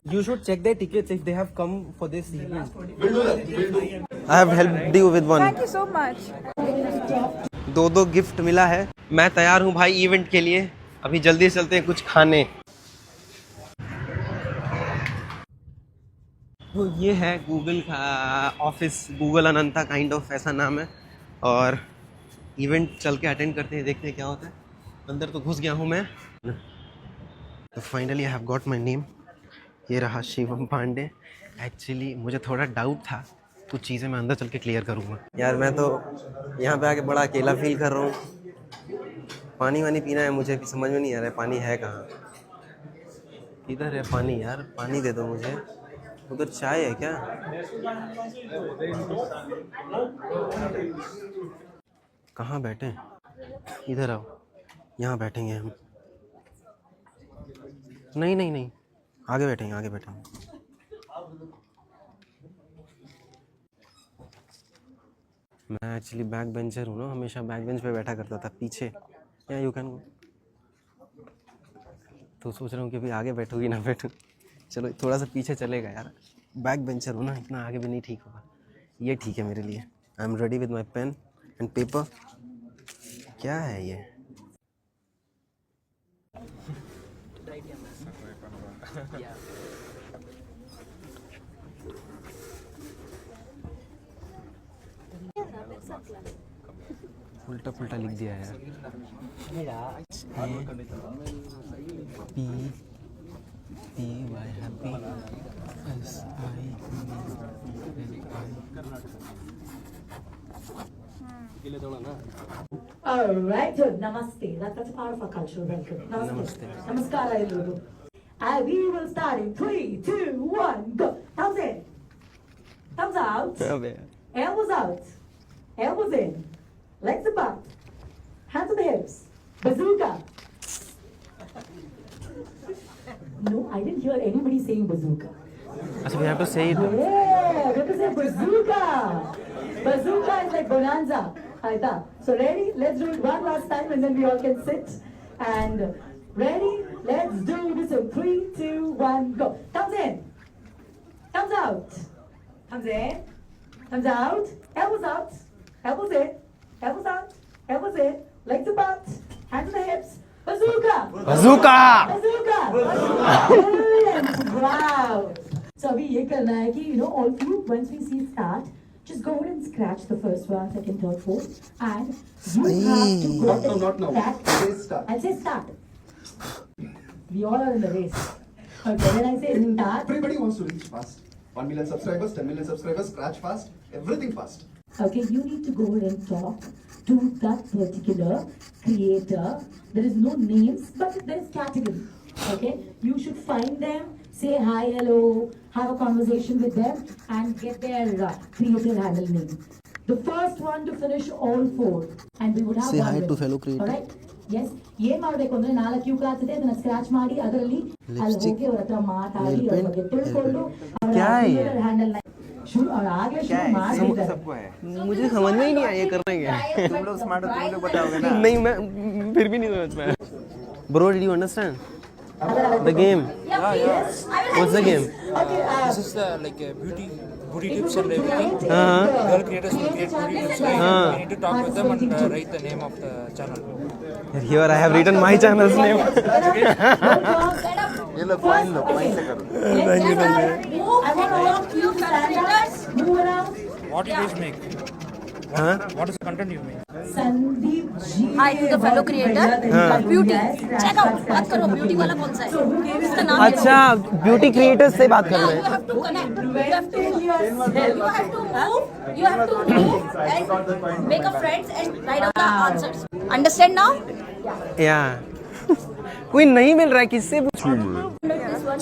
You should check their tickets if they have come for this event. I have helped you with one. Thank you so much. 2 gift मिला है। मैं तैयार हूँ भाई event के लिए। अभी जल्दी चलते हैं कुछ खाने। तो ये है गूगल का office, Google Ananta kind of ऐसा नाम है। और इवेंट चल के अटेंड करते हैं, देखते हैं क्या होता है। अंदर तो घुस गया हूँ मैं। तो finally I have got my name. ये रहा शिवम पांडे। एक्चुअली मुझे थोड़ा डाउट था, कुछ चीज़ें मैं अंदर चल के क्लियर करूँगा। यार मैं तो यहाँ पे आके बड़ा अकेला फील कर रहा हूँ। पानी वानी पीना है मुझे, भी समझ में नहीं आ रहा है पानी है कहाँ। किधर है पानी यार? पानी दे दो मुझे। उधर चाय है क्या? कहाँ बैठे? इधर आओ, यहाँ बैठेंगे हम। नहीं नहीं नहीं, आगे बैठेंगे, आगे बैठेंगे। मैं एक्चुअली बैक बेंचर हूँ ना, हमेशा बैक बेंच पे बैठा करता था पीछे। या यू कैन गो। तो सोच रहा हूँ कि अभी आगे बैठूँगी ना बैठूँ। चलो थोड़ा सा पीछे चलेगा यार, बैक बेंचर हूँ ना, इतना आगे भी नहीं ठीक होगा। ये ठीक है मेरे लिए। I am ready with my pen and paper. क्या है ये? उल्टा पुल्टा लिख दिया है यार। P-Y happy Alright, good. Namaste. That's a part of our cultural welcome. Namaste. Namaskara, Lulu. And we will start in 3, 2, 1, go. Thumbs in. Thumbs out. Elbows out. Elbows in. Legs apart. Hands on the hips. Bazooka. No, I didn't hear anybody saying bazooka. So we have to say it. Yeah, we have to say bazooka. Bazooka is like bonanza. Aita. So ready? Let's do it one last time and then we all can sit. And ready? Let's do this in 3, 2, 1, go. Thumbs in. Thumbs out. Thumbs in. Thumbs out. Elbows out. Elbows in. Elbows out. Elbows in. Legs apart. Hands on the hips. Bazooka. Bazooka. Bazooka. Brilliant. Wow. So अभी ये करना है कि all of you, once we see start, just go ahead and scratch the first one, second, third, fourth, and you have to go. Not now. Say start. I'll say start. We all are in the race. Okay, when I say start. Everybody wants to reach fast. 1 million subscribers, 10 million subscribers, scratch fast, everything fast. Okay, you need to go ahead and talk to that particular creator. There is no names, but there is category. Okay, you should find them, say hi, hello, have a conversation with them, and get their creator handle name. The first one to finish all 4, and we would have Say one hi winner. to fellow creator. All right? Yes. ಏನ್ ಮಾಡ್ಬೇಕು ಅಂದ್ರೆ 4 Q cards ಇದೆ, ಅದನ್ನ scratch ಮಾಡಿ ಅದರಲ್ಲಿ ಅಲ್ಲಿ ಹೋಗಿ ಅವ್ರ ಹತ್ರ ಮಾತಾಡಿ ಅವ್ರ ಬಗ್ಗೆ ತಿಳ್ಕೊಂಡು ಅವರ ಹ್ಯಾಂಡಲ್ और आगे शुरू मार सबको है। मुझे समझ में ही नहीं आया ये करना क्या है। तुम लोग स्मार्ट हो, तुम लोग बताओगे ना। नहीं मैं फिर भी नहीं समझ पाया। Bro, did you understand the game? What's the game? This is the like beauty tips and everything. Girl creators will create beauty tips. Right? You need to talk with them and write the name of the channel. Here I have written my channel's name. ये लो point लो, point से करो। Move around. What you guys make? हाँ? What is the content you make? Sandeep ji Hi to the fellow creator of beauty. Check out. बात करो beauty वाला कौन सा है? इसका नाम अच्छा, ब्यूटी क्रिएटर्स से बात कर रहे You हैं। have to connect. You have to move. You have to move and make a friends and write out the answers. Understand now? या कोई नहीं मिल रहा है, किससे पूछूं?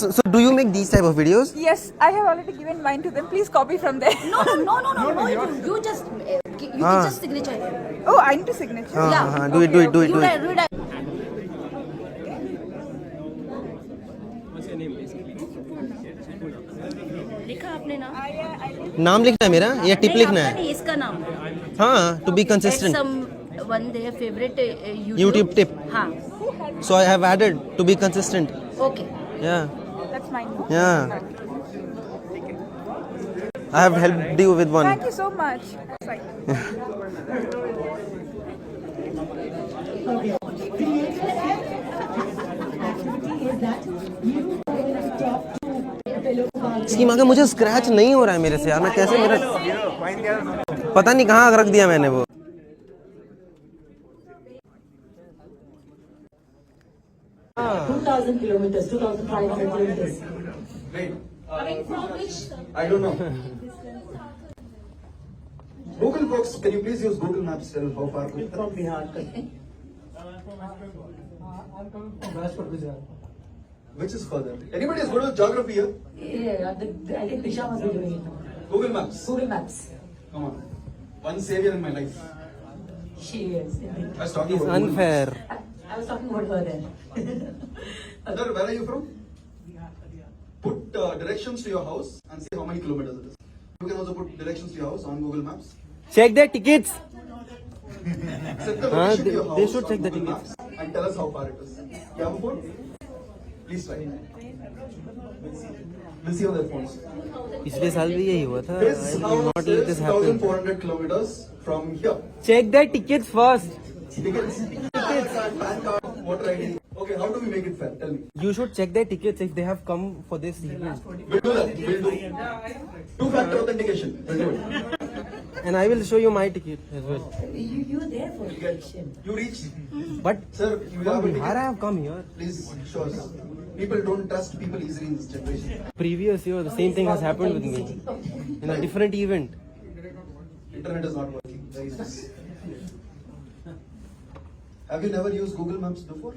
So do you make these type of videos? Yes, I have already given mine to them. Please copy from there. No, you just you can just signature. Oh, I need to signature. हाँ, do it. You read. लिखा आपने नाम? नाम लिखना है मेरा या tip लिखना है? नहीं, इसका नाम। हाँ, to be consistent. One their favorite YouTube tip. हाँ. So I have added to be consistent. Okay. Yeah. That's mine. Yeah. I have helped you with one. Thank you so much. Sorry. इसकी माँ के मुझे scratch नहीं हो रहा है मेरे से यार, मैं कैसे मेरा पता नहीं कहाँ रख दिया मैंने वो। Ah. 2,000 kilometers, 2,500 kilometers. Wait. Coming from which? I don't know. Google folks, can you please use Google Maps to tell how far? From Bihar. Which is further? Anybody is good with geography here? Yeah, I think Disha must be doing it. Google Maps. Google Maps. Come on. One savior in my life. She is. Indeed. I was talking It's about Google Maps. unfair. I was talking about her then. Sir, where are you from? Put directions to your house and see how many kilometers it is. You can also put directions to your house on Google Maps. Check their tickets. Set the location to your house they should on check the Google tickets. Maps and tell us how far it is. You have a phone? Please try. We'll see on their phones. पिछले साल भी यही हुआ था. This I will house not let is this happen. 1,400 kilometers from here. Check their tickets first. Tickets, PAN card, voter ID. Okay, how do we make it fair? Tell me. You should check their tickets if they have come for this event. We'll do that. We'll do. Two-factor authentication. We'll do it. And I will show you my ticket as well. You were there for the election. You reach. But Sir, you From have a Bihar, I ticket. have come here. Please show us. People don't trust people easily in this generation. Previous year, the same thing has happened with me in a different event. Internet is not working. Very nice. Have you never used Google Maps before?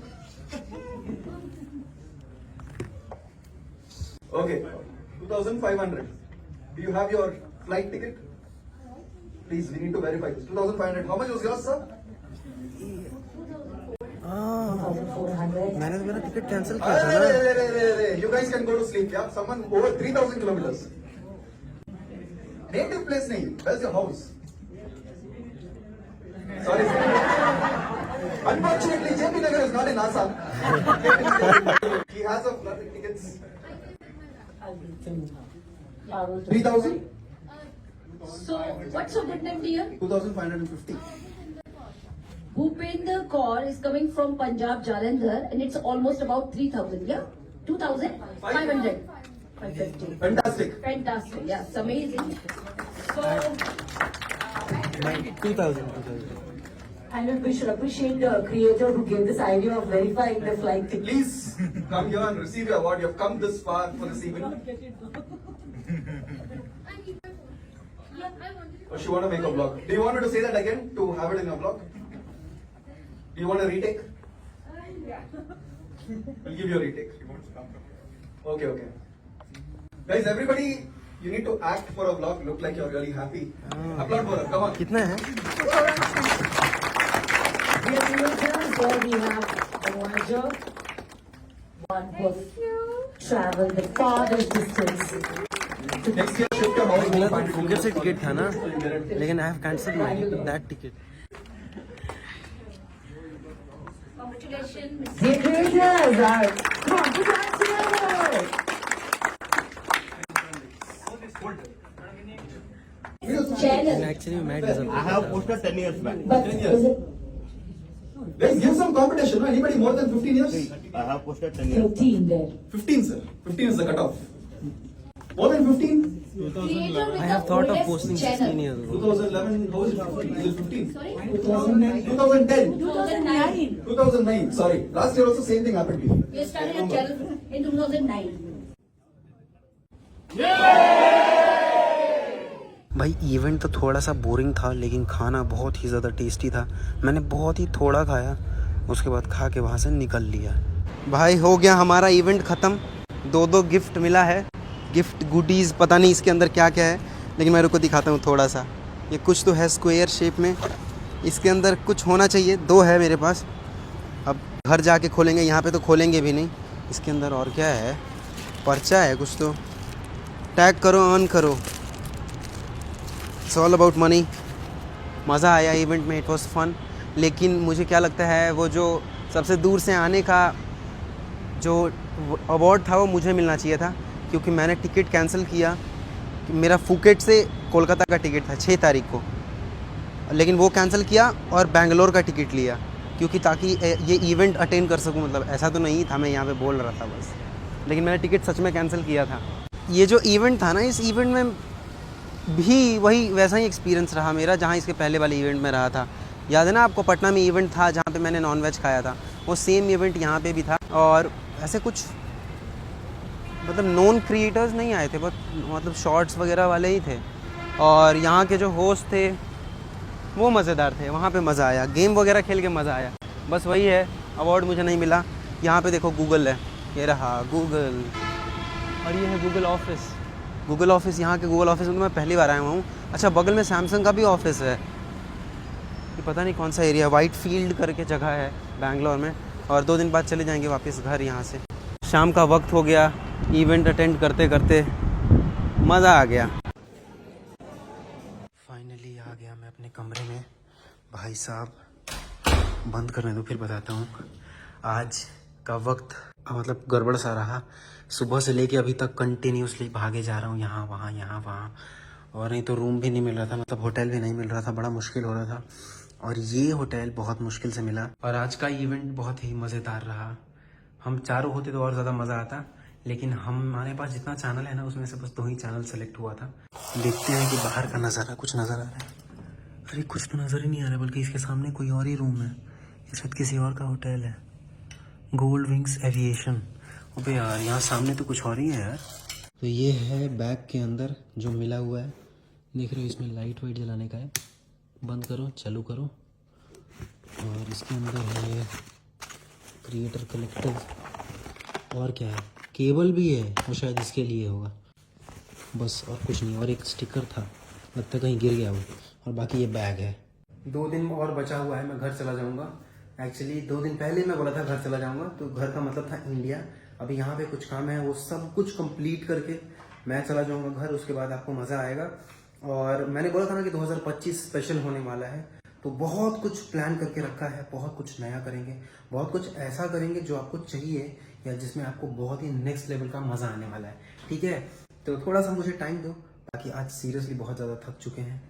Okay, 2,500. Do you have your flight ticket? Please, we need to verify this. 2,500. How much was yours, sir? 1,400. मैंने तो मेरा ticket cancel किया था ना. You guys can go to sleep, yeah? Someone over 3,000 kilometers. Native place nahi. Where's your house? Sorry, sir. Unfortunately, JP Nagar is not in Assam. He has a flight tickets. 3,000? So, what's your good name, dear? 2,550. Bhupender Kaur is coming from Punjab, Jalandhar, and it's almost about 3,000, yeah? 2,500. 550. Fantastic. Fantastic, yeah, it's amazing. So, 2000. And we should appreciate the creator who gave this idea of verifying the flight ticket. Please come here and receive your award. You have come this far for this event. Or she want to make a vlog. Do you want me to say that again to have it in your vlog? Do you want a retake? We'll give you a retake. Okay, okay. Guys, everybody, you need to act for a vlog. Look like you're really happy. Applaud for her. Come on. कितना है? Dear creators, here we have a voyager, one who has traveled the farthest distance. Next year, shift your house. मेरा तो Google से ticket था ना, लेकिन I have cancelled my that ticket. congratulations, Miss. Dear creators, come on, put your hands together. And actually, Matt doesn't. I have posted 10 years back. But 10 is years. it Let's give some competition. No? Anybody more than 15 years? I have posted 10 years. 13 there? 15, sir. 15 is the cutoff. More than 15? Creator with I have the thought of oldest posting channel. 16 years ago. 2011, how is it 15? Is it 15? Sorry? 2010. 2009. 2009, sorry. Last year also same thing happened to you. We started a channel in 2009. भाई event तो थोड़ा सा boring था, लेकिन खाना बहुत ही ज़्यादा tasty था. मैंने बहुत ही थोड़ा खाया, उसके बाद खा के वहाँ से निकल लिया. भाई हो गया हमारा इवेंट ख़त्म. 2 गिफ्ट मिला है. गिफ्ट गुडीज़ पता नहीं इसके अंदर क्या क्या है, लेकिन मैं रुको दिखाता हूँ थोड़ा सा. ये कुछ तो है स्क्वायर शेप में, इसके अंदर कुछ होना चाहिए. 2 है मेरे पास. अब घर जाके खोलेंगे, यहाँ पे तो खोलेंगे भी नहीं. इसके अंदर और क्या है? पर्चा है कुछ तो. टैग करो, अर्न करो. It's all about money. मज़ा आया इवेंट में, इट वॉज फन. लेकिन मुझे क्या लगता है, वो जो सबसे दूर से आने का जो अवार्ड था वो मुझे मिलना चाहिए था, क्योंकि मैंने टिकट कैंसिल किया। मेरा फुकेट से कोलकाता का टिकट था 6 तारीख को, लेकिन वो कैंसिल किया और बेंगलोर का टिकट लिया, क्योंकि ताकि ये इवेंट अटेंड कर सकूं। मतलब ऐसा तो नहीं था, मैं यहाँ पे बोल रहा था बस, लेकिन मैंने टिकट सच में कैंसिल किया था। ये जो इवेंट था ना, इस इवेंट में भी वही वैसा ही एक्सपीरियंस रहा मेरा जहाँ इसके पहले वाले इवेंट में रहा था। याद है ना आपको, पटना में इवेंट था जहाँ पे मैंने नॉनवेज खाया था, वो सेम इवेंट यहाँ पे भी था। और ऐसे कुछ मतलब नॉन क्रिएटर्स नहीं आए थे, बहुत मतलब शॉर्ट्स वगैरह वाले ही थे। और यहाँ के जो होस्ट थे वो मज़ेदार थे, वहाँ पे मज़ा आया, गेम वगैरह खेल के मज़ा आया। बस वही है, अवार्ड मुझे नहीं मिला। यहाँ पे देखो गूगल है, ये रहा गूगल, और ये है गूगल ऑफिस। गूगल ऑफिस, यहाँ के गूगल ऑफिस में मैं पहली बार आया हुआ हूँ। अच्छा, बगल में सैमसंग का भी ऑफिस है, ये पता नहीं कौन सा एरिया, वाइट फील्ड करके जगह है बैंगलोर में। और 2 दिन बाद चले जाएंगे वापस घर यहाँ से। शाम का वक्त हो गया, इवेंट अटेंड करते करते मज़ा आ गया। फाइनली आ गया मैं अपने कमरे में। भाई साहब, बंद करने दो फिर बताता हूँ। आज का वक्त मतलब गड़बड़ सा रहा। सुबह से लेके अभी तक कंटिन्यूसली भागे जा रहा हूँ, यहाँ वहाँ, और नहीं तो रूम भी नहीं मिल रहा था, मतलब होटल भी नहीं मिल रहा था, बड़ा मुश्किल हो रहा था। और ये होटल बहुत मुश्किल से मिला। और आज का इवेंट बहुत ही मज़ेदार रहा। हम चारों होते तो और ज़्यादा मज़ा आता, लेकिन हमारे पास जितना चैनल है ना, उसमें से बस 2 ही चैनल सेलेक्ट हुआ था। देखते हैं कि बाहर का नज़ारा कुछ नज़र आ रहा है। अरे कुछ तो नज़र ही नहीं आ रहा है, बल्कि इसके सामने कोई और ही रूम है। ये शायद किसी और का होटल है, गोल्ड विंग्स एविएशन। अबे यार, यहाँ सामने तो कुछ और ही है यार। तो ये है बैग के अंदर जो मिला हुआ है, देख रहे हो, इसमें लाइट वाइट जलाने का है। बंद करो, चालू करो। और इसके अंदर है क्रिएटर कलेक्टर, और क्या है, केबल भी है, वो शायद इसके लिए होगा, बस और कुछ नहीं। और एक स्टिकर था, लगता कहीं गिर गया वो। और बाकी ये बैग है। 2 दिन और बचा हुआ है, मैं घर चला जाऊंगा। एक्चुअली 2 दिन पहले मैं बोला था घर चला जाऊंगा, तो घर का मतलब था इंडिया। अभी यहाँ पे कुछ काम है, वो सब कुछ कंप्लीट करके मैं चला जाऊंगा घर। उसके बाद आपको मज़ा आएगा। और मैंने बोला था ना कि 2025 स्पेशल होने वाला है, तो बहुत कुछ प्लान करके रखा है, बहुत कुछ नया करेंगे, बहुत कुछ ऐसा करेंगे जो आपको चाहिए, या जिसमें आपको बहुत ही नेक्स्ट लेवल का मज़ा आने वाला है। ठीक है, तो थोड़ा सा मुझे टाइम दो। बाकी आज सीरियसली बहुत ज़्यादा थक चुके हैं,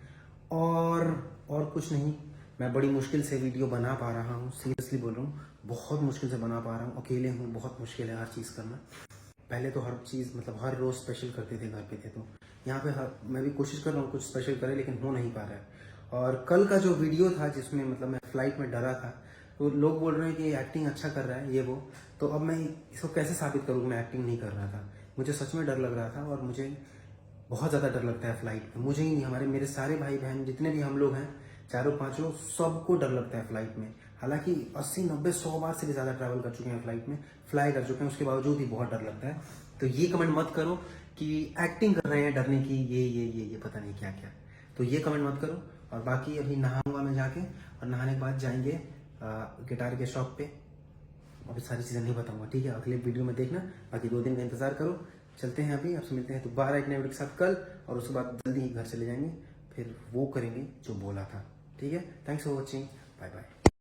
और कुछ नहीं। मैं बड़ी मुश्किल से वीडियो बना पा रहा हूँ, सीरियसली बोल रहा हूँ, बहुत मुश्किल से बना पा रहा हूँ। अकेले हूँ, बहुत मुश्किल है हर चीज़ करना। पहले तो हर चीज़ मतलब हर रोज़ स्पेशल करते थे घर पे थे, तो यहाँ पे मैं भी कोशिश कर रहा हूँ कुछ स्पेशल करे, लेकिन हो नहीं पा रहा है। और कल का जो वीडियो था जिसमें मतलब मैं फ्लाइट में डरा था, तो लोग बोल रहे हैं कि एक्टिंग अच्छा कर रहा है ये वो। तो अब मैं इसको कैसे साबित करूँ कि मैं एक्टिंग नहीं कर रहा था। मुझे सच में डर लग रहा था, और मुझे बहुत ज़्यादा डर लगता है फ्लाइट में। मुझे ही नहीं, मेरे सारे भाई बहन जितने भी हम लोग हैं, 4-5 सबको डर लगता है फ्लाइट में। हालांकि 80-90-100 बार से भी ज़्यादा ट्रैवल कर चुके हैं फ्लाइट में, फ्लाई कर चुके हैं, उसके बावजूद ही बहुत डर लगता है। तो ये कमेंट मत करो कि एक्टिंग कर रहे हैं डरने की, ये पता नहीं क्या क्या, तो ये कमेंट मत करो। और बाकी अभी नहाऊंगा मैं जाके, और नहाने के बाद जाएंगे गिटार के शॉप पे। अभी सारी चीज़ें नहीं बताऊंगा, ठीक है, अगले वीडियो में देखना। बाकी 2 दिन का इंतजार करो। चलते हैं, अभी आपसे मिलते हैं दोबारा एक नए वीडियो के साथ कल, और उसके बाद जल्दी ही घर चले जाएंगे, फिर वो करेंगे जो बोला था। ठीक है, thanks for watching, bye bye.